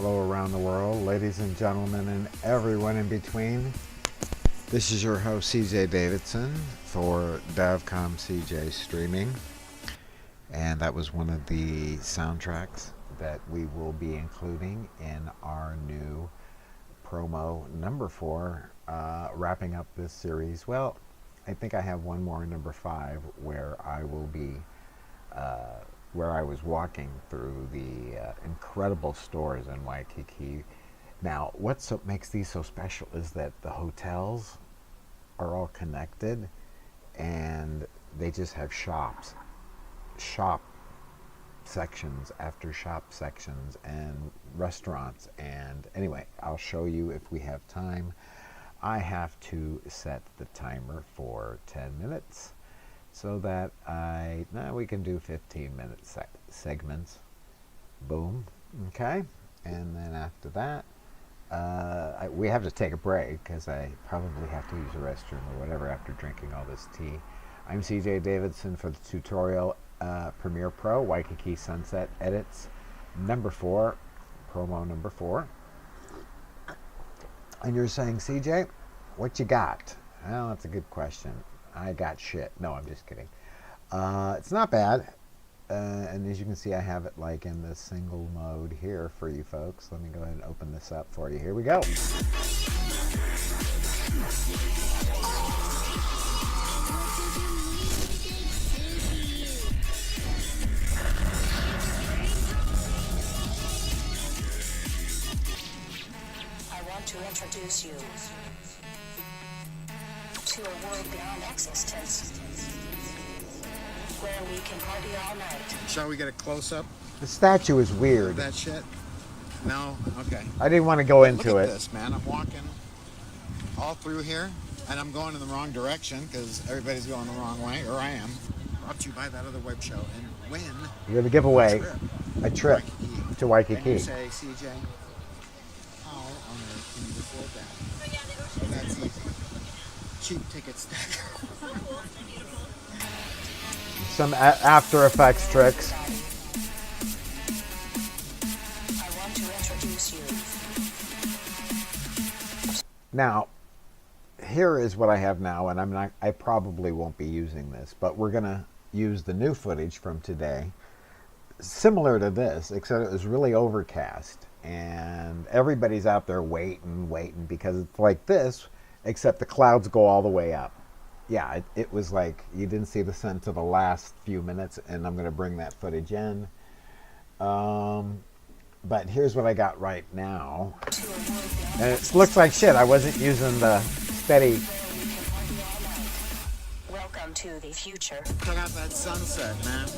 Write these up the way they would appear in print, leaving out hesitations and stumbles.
Hello around the world, ladies and gentlemen, and everyone in between. This is your host, CJ Davidson, for DavCom CJ Streaming. And that was one of the soundtracks that we will be including in our new promo number 4, wrapping up this series. Well, I think I have one more, number 5, where I will be where I was walking through the incredible stores in Waikiki. Now, what makes these so special is that the hotels are all connected, and they just have shop sections after shop sections and restaurants. And anyway, I'll show you if we have time. I have to set the timer for 10 minutes. So that we can do 15-minute segments. Boom. Okay. And then after that, we have to take a break because I probably have to use the restroom or whatever after drinking all this tea. I'm CJ Davidson for the tutorial Premiere Pro, Waikiki Sunset Edits, number 4, promo number 4. And you're saying, CJ, what you got? Well, that's a good question. I got shit. No, I'm just kidding. It's not bad. And as you can see, I have it like in the single mode here for you folks. Let me go ahead and open this up for you. Here we go. I want to introduce you to a world beyond existence, where we can party all night. Shall we get a close-up The statue is weird. of that shit? No? Okay. I didn't want to go into Look at it. this, man. I'm walking all through here, and I'm going in the wrong direction because everybody's going the wrong way, or I am. Brought to you by that other web show. And win You're going to give away a trip to And Waikiki. you say, CJ, how on earth can you afford that? So that's easy. Cheap tickets. Some After Effects tricks. I want to introduce you. Now, here is what I have now, and I probably won't be using this, but we're going to use the new footage from today. Similar to this, except it was really overcast, and everybody's out there waiting, because it's like this, except the clouds go all the way up. Yeah, it was like you didn't see the sun to the last few minutes, and I'm going to bring that footage in. But here's what I got right now. And it looks like shit. I wasn't using the steady. Welcome to the future. Check out that sunset, man.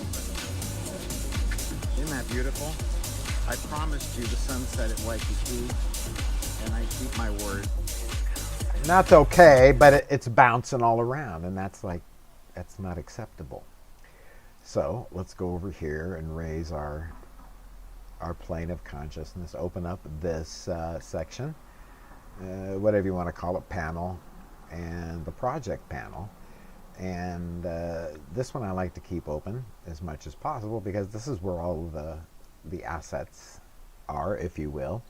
Isn't that beautiful? I promised you the sunset at Waikiki, and I keep my word. That's okay, but it's bouncing all around, and that's not acceptable. So let's go over here and raise our plane of consciousness. Open up this section, whatever you want to call it, panel, and the project panel. And this one I like to keep open as much as possible because this is where all of the assets are, if you will.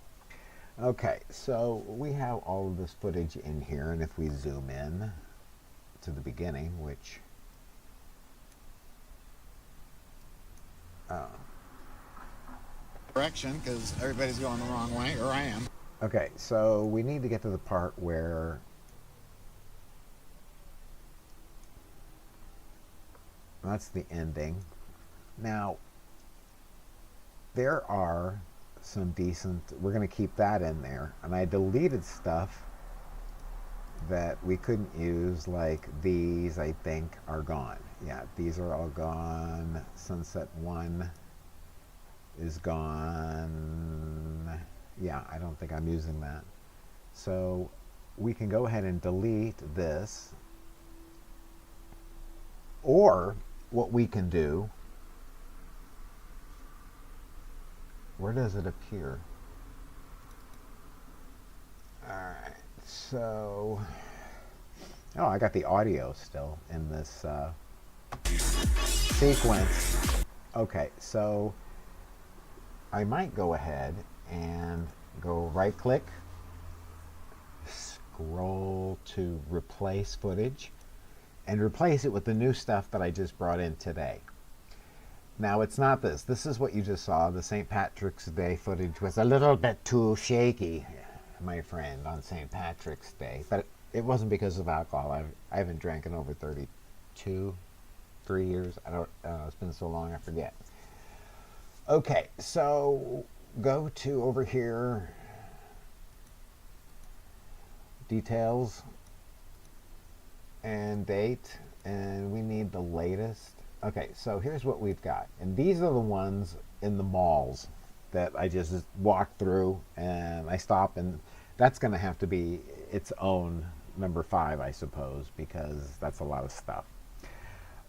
Okay, so we have all of this footage in here, and if we zoom in to the beginning, which Direction, because everybody's going the wrong way, or I am. okay, so we need to get to the part where that's the ending. Now, there are some decent, we're going to keep that in there, and I deleted stuff that we couldn't use, like these, I think, are gone. Yeah, these are all gone. Sunset 1 is gone. Yeah, I don't think I'm using that. So we can go ahead and delete this, or what we can do, where does it appear? Alright, so oh, I got the audio still in this sequence. Okay, so I might go ahead and go right click, scroll to replace footage, and replace it with the new stuff that I just brought in today. Now it's not this. This is what you just saw. The St. Patrick's Day footage was a little bit too shaky, my friend, on St. Patrick's Day. But it wasn't because of alcohol. I haven't drank in over 3 years. I don't know. It's been so long I forget. Okay, so go to over here, details and date, and we need the latest. Okay, so here's what we've got, and these are the ones in the malls that I just walked through, and I stop, and that's going to have to be its own number 5, I suppose, because that's a lot of stuff.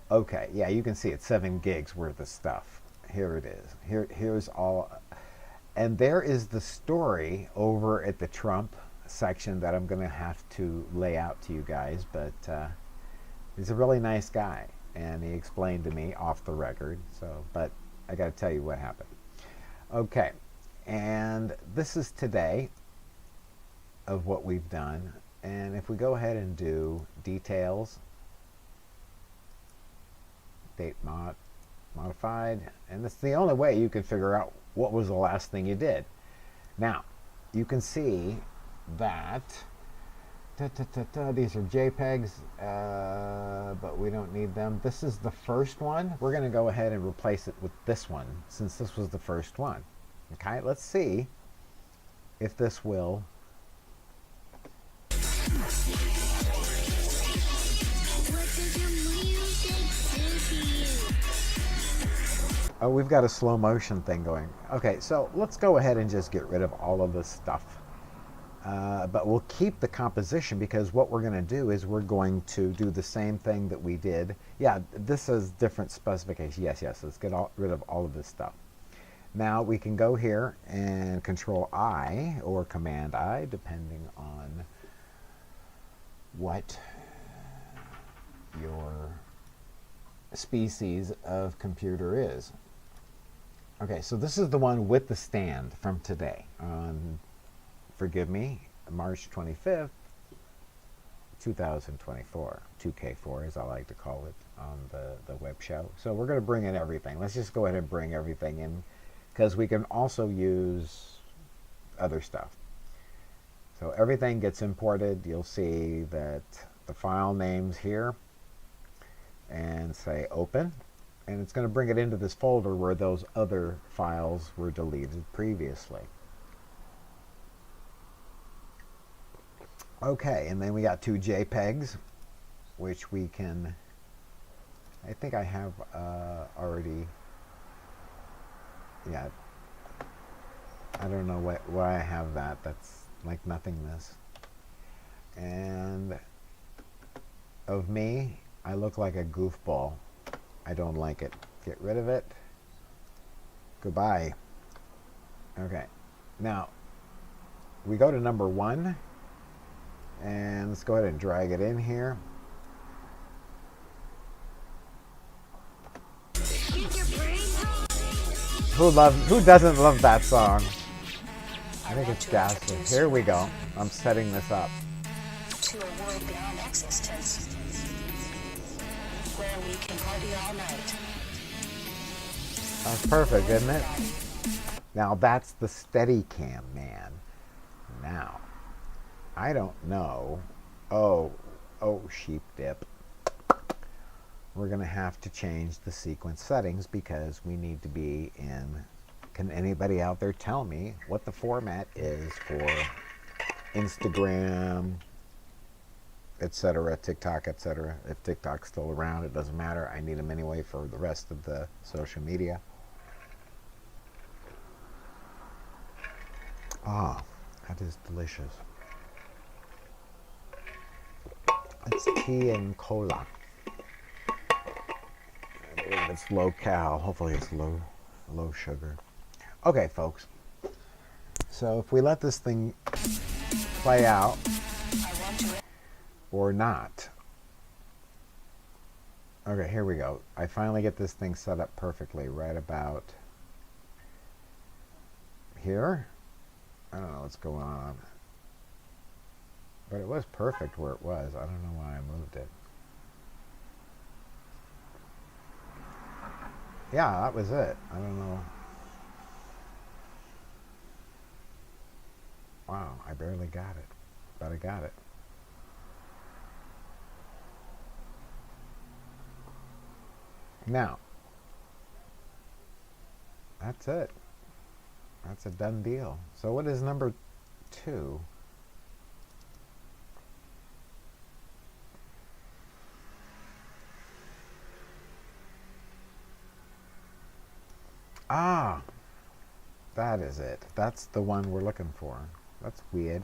Okay, yeah, you can see it's 7 gigs worth of stuff. Here it is. Here's all, and there is the story over at the Trump section that I'm going to have to lay out to you guys, but he's a really nice guy, and he explained to me off the record, so, but I got to tell you what happened. Okay, and this is today of what we've done, and if we go ahead and do details, date modified, and it's the only way you can figure out what was the last thing you did. Now, you can see that these are JPEGs, but we don't need them. This is the first one. We're going to go ahead and replace it with this one, since this was the first one. Okay, let's see if this will. Oh, we've got a slow motion thing going. Okay, so let's go ahead and just get rid of all of this stuff. But we'll keep the composition, because what we're going to do is we're going to do the same thing that we did. Yeah, this is different specifications. Yes, let's get rid of all of this stuff. Now we can go here and Control I or Command I, depending on what your species of computer is. Okay, so this is the one with the stand from today on, forgive me, March 25th, 2024, 2K4 as I like to call it on the web show. So we're going to bring in everything. Let's just go ahead and bring everything in, because we can also use other stuff. So everything gets imported. You'll see that the file name's here, and say open, and it's going to bring it into this folder where those other files were deleted previously. Okay, and then we got 2 JPEGs, which we can, I think I have already, yeah, I don't know why I have that. That's like nothingness. And of me, I look like a goofball. I don't like it. Get rid of it. Goodbye. Okay. Now, we go to number 1. And let's go ahead and drag it in here. Who doesn't love that song? I think it's ghastly. Here we go. I'm setting this up. To a world beyond existence, where we can party all night. That's perfect, isn't it? Now that's the Steadicam, man. Now, I don't know. Oh, sheep dip. We're going to have to change the sequence settings, because we need to be in. Can anybody out there tell me what the format is for Instagram, etc., TikTok, etc.? If TikTok's still around, it doesn't matter. I need them anyway for the rest of the social media. Ah, that is delicious. It's tea and cola. It's low cal. Hopefully it's low sugar. Okay, folks. So if we let this thing play out, or not. Okay, here we go. I finally get this thing set up perfectly right about here. I don't know what's going on. But it was perfect where it was. I don't know why I moved it. Yeah, that was it. I don't know. Wow, I barely got it. But I got it. Now, that's it. That's a done deal. So what is number 2? Ah, that is it. That's the one we're looking for. That's weird.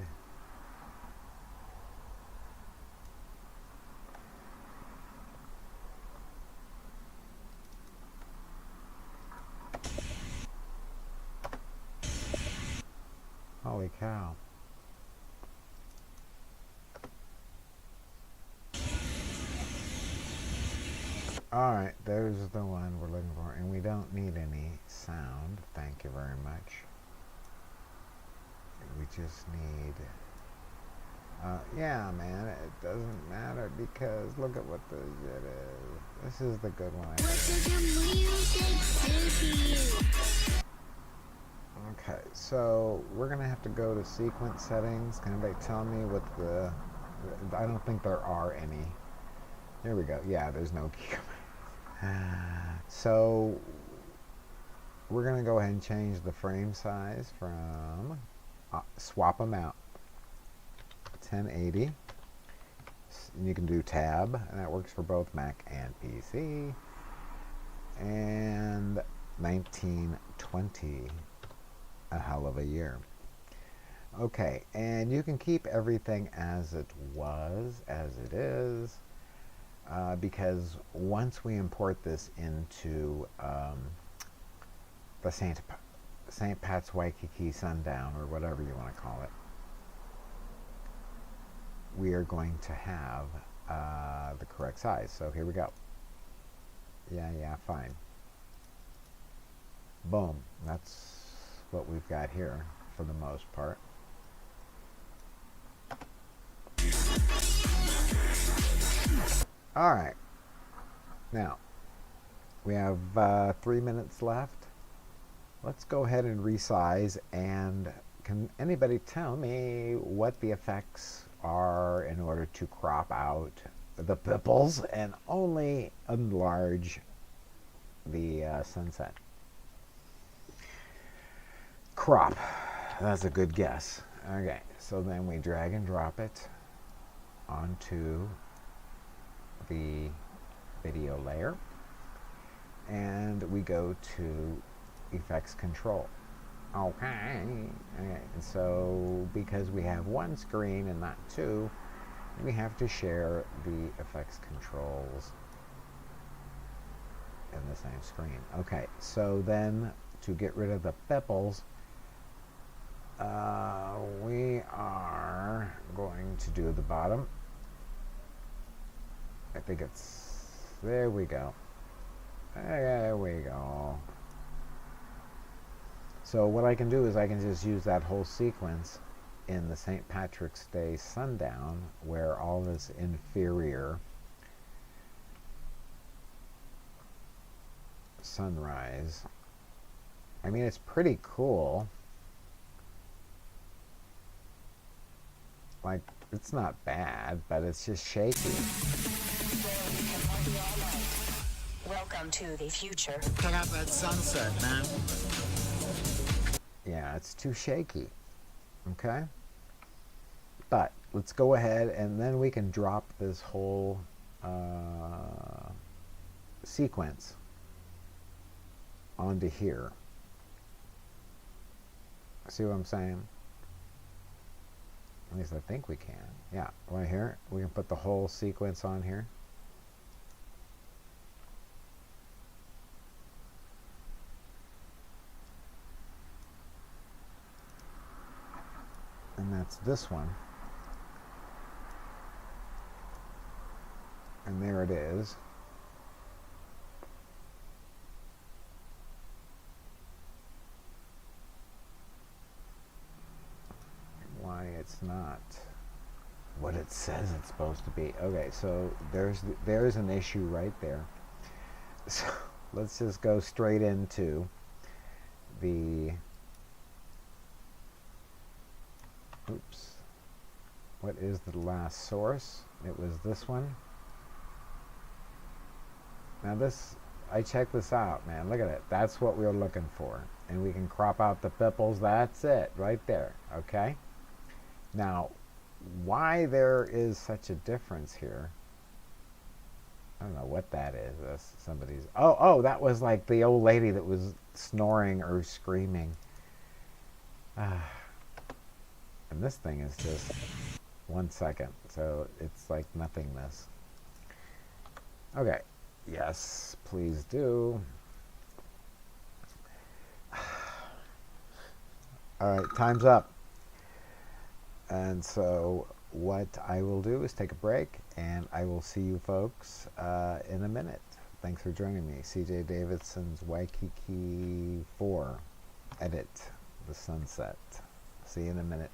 Holy cow. Alright, there's the one we're looking for. And we don't need any sound. Thank you very much. We just need... yeah, man, it doesn't matter because look at what this shit is. This is the good one. Okay, so we're going to have to go to sequence settings. Can anybody tell me what the... I don't think there are any. Here we go. Yeah, there's no key. So we're going to go ahead and change the frame size from... swap them out. 1080. You can do tab, and that works for both Mac and PC. And 1920. A hell of a year. Okay, and you can keep everything as it was, as it is, because once we import this into the St. Pat's Waikiki Sundown, or whatever you want to call it, we are going to have the correct size. So here we go. Yeah, fine. Boom. That's what we've got here for the most part. All right. Now, we have 3 minutes left. Let's go ahead and resize. And can anybody tell me what the effects are in order to crop out the pimples and only enlarge the sunset? Crop. That's a good guess. Okay, so then we drag and drop it onto the video layer, and we go to effects control. Okay, and so because we have one screen and not two, we have to share the effects controls in the same screen. Okay, so then to get rid of the pimples, we are going to do the bottom. I think it's, there we go. There we go. So what I can do is I can just use that whole sequence in the St. Patrick's Day sundown, where all this inferior sunrise, I mean, it's pretty cool. Like, it's not bad, but it's just shaky. Welcome to the future. Check out that sunset, man. Yeah, it's too shaky. Okay? But let's go ahead and then we can drop this whole sequence onto here. See what I'm saying? At least I think we can. Yeah, right here. We can put the whole sequence on here. And that's this one. And there it is. it's not what it says it's supposed to be. Okay, so there's an issue right there. So let's just go straight into the, oops, what is the last source? It was this one. Now this, I checked this out, man. Look at it. That's what we were looking for. And we can crop out the pimples. That's it right there. Okay? Now, why there is such a difference here, I don't know what that is. That's somebody's, oh, that was like the old lady that was snoring or screaming. And this thing is just 1 second. So it's like nothingness. Okay. Yes, please do. All right, time's up. And so what I will do is take a break, and I will see you folks in a minute. Thanks for joining me. CJ Davidson's Waikiki 4 edit, The Sunset. See you in a minute.